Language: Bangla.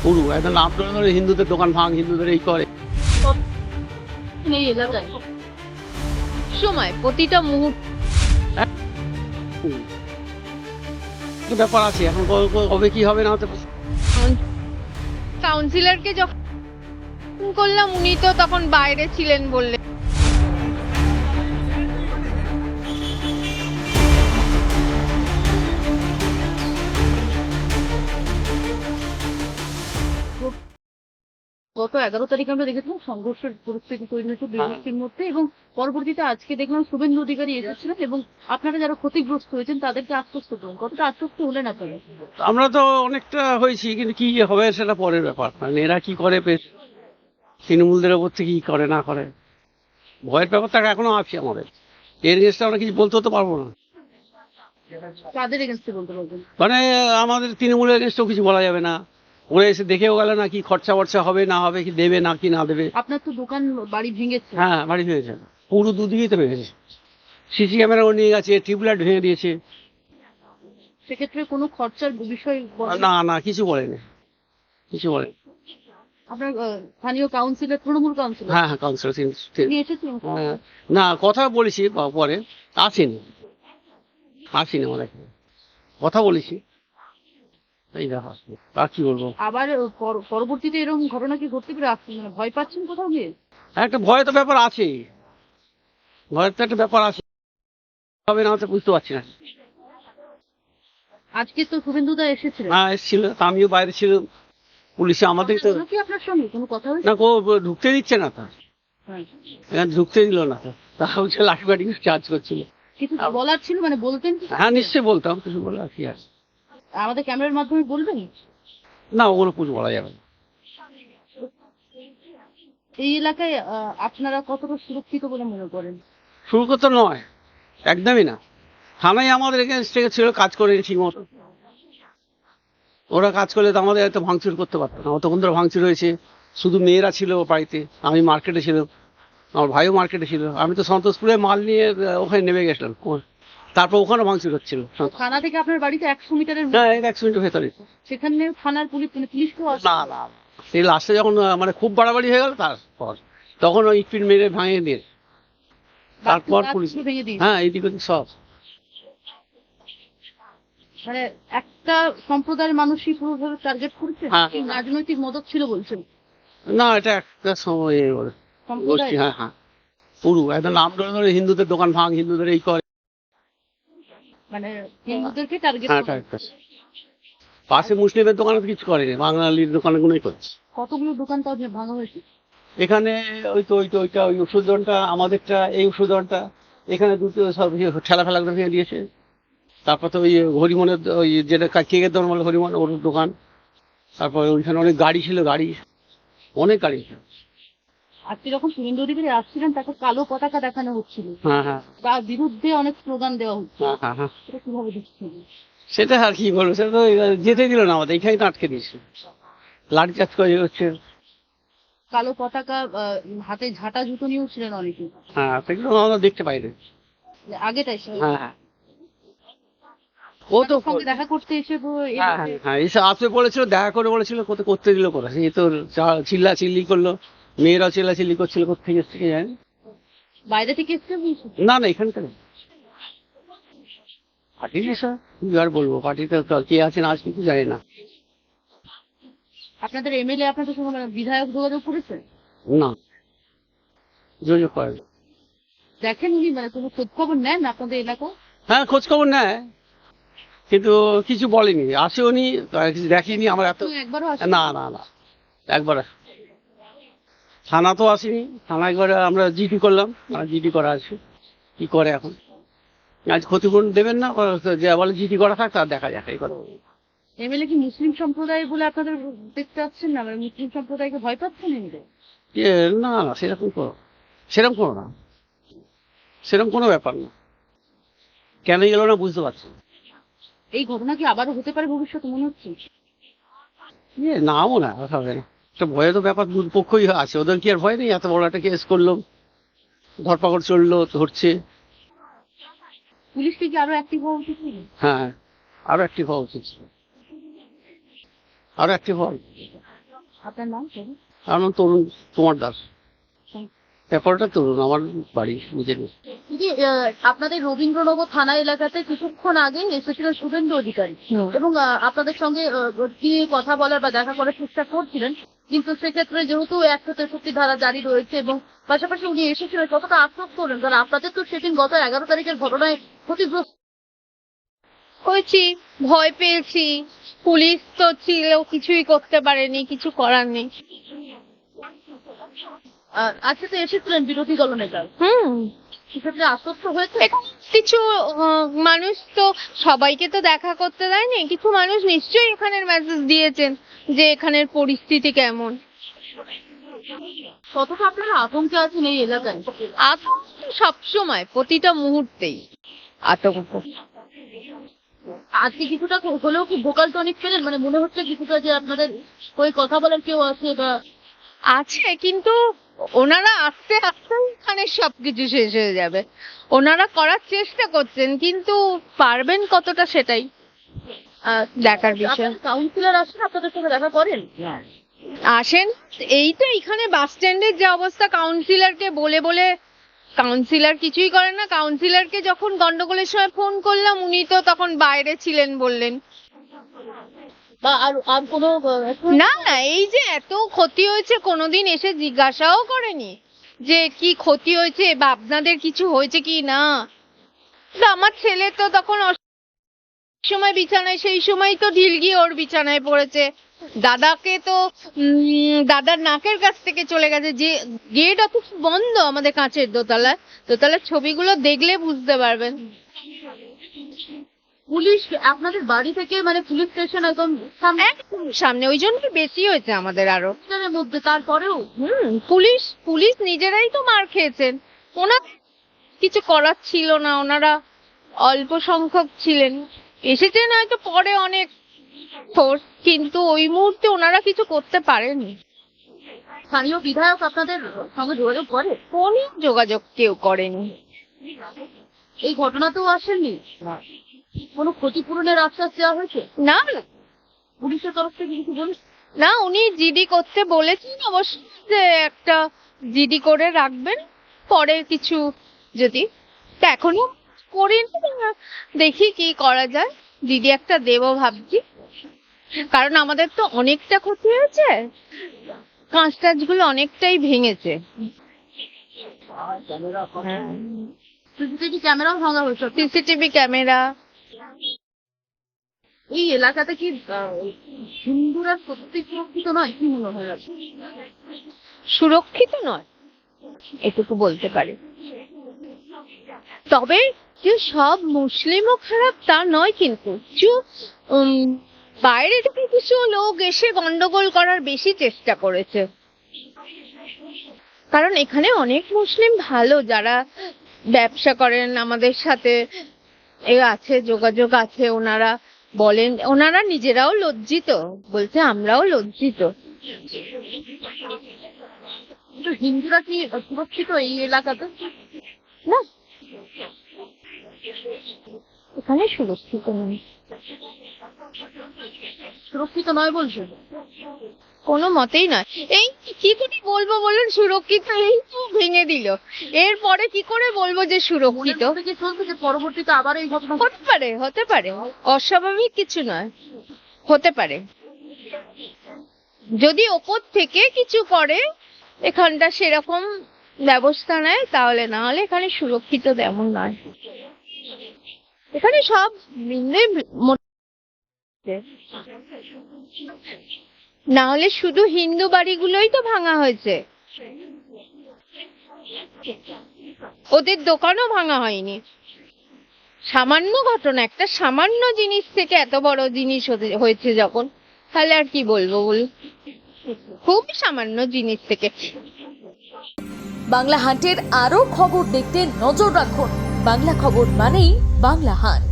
পুরো একদম নাম ধরে ধরে হিন্দুদের দোকান ভাঙ, হিন্দুদের এই করে। এই এলাকায় সময় প্রতিটা মুহূর্ত কি ব্যাপার আছে এখন, কবে কি হবে না হতে পারে। কাউন্সিলরকে যখন করলাম উনি তো তখন বাইরে ছিলেন বললে। গত 11 তারিখ আমরা দেখেছিলাম সংঘর্ষের পরিস্থিতি তৈরি হয়েছে দুই গোষ্ঠীর মধ্যে, এবং পরবর্তীতে আজকে দেখলাম শুভেন্দু অধিকারী এসেছিলেন এবং আপনারা যারা ক্ষতিগ্রস্ত হয়েছেন তাদেরকে আশ্বস্ত করুন। কতটা আশ্বস্ত হলেন আপনারা? আমরা তো অনেকটা হয়েছি, কিন্তু কি হবে সেটা পরের ব্যাপার। মানে এরা কি করে তৃণমূলদের ওপর থেকে কি করে না করে, ভয়ের ব্যাপারটা এখনো আছে আমাদের। এর এগেন্সটা আমরা কিছু বলতে তো পারবো না। কাদের এগেন্স্টে বলতে পারবেন? মানে আমাদের তৃণমূলের এগেন্সটাও কিছু বলা যাবে না। ওরা এসে দেখেও গেল না কি খরচা বর্চা হবে না হবে, কি দেবে না কি না দেবে। আপনার তো দোকান বাড়ি ভেঙেছে। হ্যাঁ, বাড়ি ভেঙেছে, পুরো দুদিকেই তো ভেঙেছে। সিসি ক্যামেরাও নিয়ে গেছে, টিউবলাইট ভেঙে দিয়েছে। সেক্ষেত্রে কোনো খরচার বিষয় না না, কিছু বলেনি, কিছু বলেনি। আপনার স্থানীয় কাউন্সিলর, তৃণমূল কাউন্সিলর, হ্যাঁ হ্যাঁ, কাউন্সিলর তিনি এসেছিলেন? না, কথা বলেছি পরে, আসেনি আমাদের এখানে। কথা বলেছি, এই দেখা। আর কি বলবো। আবার পরবর্তীতে এরকম ঘটনা কি ঘটতে পারে? আপনি মানে ভয় পাচ্ছেন কোথাও গিয়ে? একটা ভয় তো ব্যাপার আছে, ভয়ের তো একটা ব্যাপার আছে, হবে না হতে বুঝতে পারছি না। আজকে তো শুভেন্দুদা এসেছিলেন। হ্যাঁ এসেছিল, তা আমিও বাইরে ছিল, পুলিশে আমাদের তো কি আপনার সঙ্গে কোনো কথা হয়েছে? না, ঢুকতে দিচ্ছে না তো, হ্যাঁ। এখানে ঢুকতে দিল না তো, তা হচ্ছে লাঠি বাটি চার্জ করছিল। কিছু বলার ছিল, মানে বলতেন কি? হ্যাঁ নিশ্চয়ই বলতাম, কিছু বলে আর কি আছে। আমাদের ক্যামেরার মাধ্যমে বলবেন? না, ওগুলো কিছু বলা যাবে না। এই এলাকায় আপনারা কতটা সুরক্ষিত বলে মনে করেন? শুরু করতে নয়, একদমই না। থানায় আমাদের এখানে ছিল, কাজ করে ঠিক মতো। ওরা কাজ করলে তো আমাদের এত ভাঙচুর করতে পারতো না। অতক্ষণ ধরে ভাঙচুর হয়েছে, শুধু মেয়েরা ছিল বাড়িতে, আমি মার্কেটে ছিলাম, আমার ভাইও মার্কেটে ছিল। আমি তো সন্তোষপুরে মাল নিয়ে ওখানে নেমে গেছিলাম, তারপর ওখানে ভাঙচুর হচ্ছিল। থানা থেকে আপনার বাড়িতে 100 মিটারের হ্যাঁ 100 মিনিটের ভেতরে। সেখানে থানার পুলিশ, মানে পুলিশ কেউ আসে? না না, সেই লাস্টে যখন মানে খুব বাড়াবাড়ি হয়ে গেল, তারপর তখন ওই ইটপিট মেরে ভাঙিয়ে দিয়ে তারপর পুলিশ। ভেঙে দিয়েছে? হ্যাঁ, এইদিক ওদিক সব। মানে একটা সম্প্রদায়ের মানুষই পুরোভাবে টার্গেট করেছে? হ্যাঁ। রাজনৈতিক মদত ছিল বলছেন? না, এটা একটা সময় গোষ্ঠী। হ্যাঁ হ্যাঁ, পুরো একদম নাম ধরে ধরে হিন্দুদের দোকান ভাঙ, হিন্দুদের এই করে। মানে হিন্দুদেরকে টার্গেট হ্যাঁ, পাশে মুসলিমের দোকানে তো কিছু করেনি, বাঙালির দোকানগুলোই করছে। কতগুলো দোকান তাও ভাঙা হয়েছে? এখানে ওইটা ওই ওষুধ দোকানটা আমাদেরটা, এই ওষুধ দোকানটা, এখানে দুটো সব ঠেলা ফেলা করে ভেঙে দিয়েছে। তারপর তো ওই হরিমনের ওই যেটা কেকের দোকান বলে হরিমন, ওর দোকান। তারপর ওইখানে অনেক গাড়ি ছিল, অনেক গাড়ি ছিল। আজকে যখন শুভেন্দু অধিকারী আসছিলেন তাকে কালো পতাকা দেখানো হচ্ছিল, হ্যাঁ হ্যাঁ তার বিরুদ্ধে অনেক স্লোগান দেওয়া হচ্ছে, হ্যাঁ হ্যাঁ হ্যাঁ, সেটা কিভাবে দেখছেন? সেটা আর কি বলবো, সেটা তো যেতে দিল না আমাদের, এখানেই তো আটকে দিয়েছে, লাঠি চার্জ করে হচ্ছে। কালো পতাকা, হাতে ঝাঁটা জুতো নিয়েও ছিলেন অনেকে। হ্যাঁ, সেগুলো আমরা দেখতে পাই না। আগেটাই হ্যাঁ হ্যাঁ, ও তো সঙ্গে দেখা করতে এসে হ্যাঁ হ্যাঁ হ্যাঁ, এসে আসবে বলেছিল, দেখা করে বলেছিল, করতে দিল কোথায়? সে তো চিল্লা চিল্লি করলো, মেয়েরাও চিল্লা চিল্লি করছিল, কোথেকে এসছে কি জানি। বাইরে থেকে এসছে বলছে? না না, এখানকার পার্টির বিষয় কি আর বলবো, পার্টিতে কে আছে না আছে কিছু জানি না। আপনাদের এমএলএ আপনাদের সঙ্গে, মানে বিধায়ক যোগাযোগ করেছে? না, যোগাযোগ করে না। দেখেন উনি, মানে কোনো খোঁজ খবর নেন আপনাদের এলাকায়? হ্যাঁ, খোঁজ খবর নেয়, কিন্তু কিছু বলেনি, আসেও নি, কিছু দেখিনি আমার এত। একবারও আসে? না না না, একবার থানা তো আসেনি, থানা একবার আমরা জিডি করলাম, জিডি করা আছে, কি করে এখন। আজ ক্ষতিপূরণ দেবেন না, যে বলে জিডি করা থাক, তার দেখা যাক এই কথা। এমএলএ কি মুসলিম সম্প্রদায় বলে আপনাদের দেখতে পাচ্ছেন না? মানে মুসলিম সম্প্রদায়কে ভয় পাচ্ছেন এমএলএ? না না, সেরকম কোনো না, সেরকম কোনো ব্যাপার না। কেন গেল না বুঝতে পারছি না। এই ঘটনা কি আবারও হতে পারে ভবিষ্যতে মনে হচ্ছে? নাও না, হবে না, একটা ভয়ে তো ব্যাপার দুপক্ষই আছে, ওদের কি আর ভয় নেই? এত বড় একটা কেস করলো, ধরপাকড় চললো, ধরছে। পুলিশকে কি আরো অ্যাক্টিভ হওয়া উচিত? হ্যাঁ, আরো অ্যাক্টিভ হওয়া উচিত, আরো অ্যাক্টিভ হওয়া উচিত। আপনার নাম? আমার নাম তরুণ কুমার দাস। ব্যাপারটা তরুণ, আমার বাড়ি নিজের। দিদি, আপনাদের রবীন্দ্রনগর থানা এলাকাতে কিছুক্ষণ আগে এসেছিলেন শুভেন্দু অধিকারী এবং আপনাদের সঙ্গে গিয়ে কথা বলার বা দেখা করার চেষ্টা করছিলেন, কিন্তু সেক্ষেত্রে যেহেতু 163 ধারা জারি রয়েছে এবং পাশাপাশি উনি এসেছিলেন, কতটা আশ্বস্ত হলেন? কারণ আপনাদের তো সেদিন গত 11 তারিখের ঘটনায় ক্ষতিগ্রস্ত হয়েছি, ভয় পেয়েছি, পুলিশ তো ছিল, কিছুই করতে পারেনি, কিছু করার নেই। আজকে তো এসেছিলেন বিরোধী দলনেতা, সেক্ষেত্রে আশ্বস্ত হয়েছে? কিছু মানুষ তো সবাইকে তো দেখা করতে দেয়নি, কিছু মানুষ নিশ্চয়ই এখানের মেসেজ দিয়েছেন যে এখানের পরিস্থিতি কেমন। কতটা আপনারা আতঙ্কে আছেন এই এলাকায়? আতঙ্ক সবসময়, প্রতিটা মুহূর্তেই আতঙ্ক। আজকে কিছুটা হলেও কি ভোকাল টনিক পেলেন? মানে মনে হচ্ছে কিছুটা যে আপনাদের ওই কথা বলার কেউ আছে বা আছে, কিন্তু ওনারা আস্তে আস্তে এখানে সবকিছু শেষ হয়ে যাবে। ওনারা করার চেষ্টা করছেন, কিন্তু পারবেন কতটা সেটাই দেখার বিষয়। কাউন্সিলর আসেন আপনাদের সঙ্গে দেখা করেন? আসেন, এই তো এখানে বাস স্ট্যান্ডের যে অবস্থা, কাউন্সিলরকে বলে বলে কাউন্সিলর কিছুই করেন না। কাউন্সিলরকে যখন গন্ডগোলের সময় ফোন করলাম, উনি তো তখন বাইরে ছিলেন বললেন। বা আর কোনো না না, এই যে এত ক্ষতি হয়েছে, কোনোদিন এসে জিজ্ঞাসাও করেনি যে কি ক্ষতি হয়েছে বা আপনাদের কিছু হয়েছে কি না। তো আমার ছেলে তো তখন সময় বিছানায়, সেই সময় তো ঢিল গিয়ে ওর বিছানায় পড়েছে। দাদাকে তো দাদার নাকের কাছ থেকে চলে গেছে। যে গেট অফিস বন্ধ আমাদের কাঁচের দোতলার ছবিগুলো দেখলে বুঝতে পারবেন। পুলিশ আপনাদের বাড়ি থেকে মানে পুলিশ স্টেশন একদম একদম সামনে, ওই জন্য বেশি হয়েছে আমাদের আরো মধ্যে। তারপরেও পুলিশ নিজেরাই তো মার খেয়েছেন। ওনার কিছু করার ছিল না, ওনারা অল্প সংখ্যক ছিলেন, এসেছেন হয়তো পরে অনেক ফোর্স, কিন্তু ওই মুহূর্তে ওনারা কিছু করতে পারেননি। স্থানীয় বিধায়ক আপনাদের সঙ্গে যোগাযোগ করে? কোনো যোগাযোগ কেউ করেনি। এই ঘটনাতেও আসেননি? কোনো ক্ষতিপূরণের আশ্বাস দেওয়া হয়েছে? না না পুলিশের তরফ থেকে কিছু বলুন? না, উনি জিডি করতে বলেছেন অবশ্য, যে একটা জিডি করে রাখবেন, পরে কিছু যদি, তা এখনো করিনি, দেখি কি করা যায়। জিডি একটা দেবো ভাবছি, কারণ আমাদের তো অনেকটা ক্ষতি হয়েছে, কাঁচ টাচগুলো অনেকটাই ভেঙেছে। সিসিটিভি ক্যামেরাও ভাঙা হয়েছে? CCTV camera. এই এলাকাতে কি হিন্দুরা সত্যি সুরক্ষিত নয়? কি মনে হয়? সুরক্ষিত নয় এটুকু বলতে পারি, তবে যে সব মুসলিমও খারাপ তা নয়, কিন্তু বাইরে থেকে কিছু লোক এসে গন্ডগোল করার বেশি চেষ্টা করেছে। কারণ এখানে অনেক মুসলিম ভালো, যারা ব্যবসা করেন আমাদের সাথে আছে, যোগাযোগ আছে। ওনারা বলেন, ওনারা নিজেরাও লজ্জিত, বলছে আমরাও লজ্জিত। হিন্দুরা কি সুরক্ষিত এই এলাকাতে? না, এখানে সুরক্ষিত নয়। সুরক্ষিত নয় বলছেন? কোনো মতেই নয়। এই কি করে বলবো বলুন সুরক্ষিত? এই তো ভেঙে দিল, এরপরে কি করে বলবো যে সুরক্ষিত? চলছে যে পরবর্তীতে আবার এই ঘটনা হতে পারে, অস্বাভাবিক কিছু নয়, হতে পারে। যদি ওপর থেকে কিছু করে, এখানটা সেরকম ব্যবস্থা নেয় তাহলে, না হলে এখানে সুরক্ষিত তেমন নয়। এখানে সব না হলে শুধু হিন্দু বাড়িগুলোই তো ভাঙা হয়েছে, ওদের দোকানও ভাঙা হয়নি। সামান্য ঘটনা, একটা সামান্য জিনিস থেকে এত বড় জিনিস হয়েছে যখন, তাহলে আর কি বলবো বলুন? খুব সামান্য জিনিস থেকে। বাংলা হান্টের আরো খবর দেখতে নজর রাখুন। বাংলা খবর মানেই বাংলা হান্ট।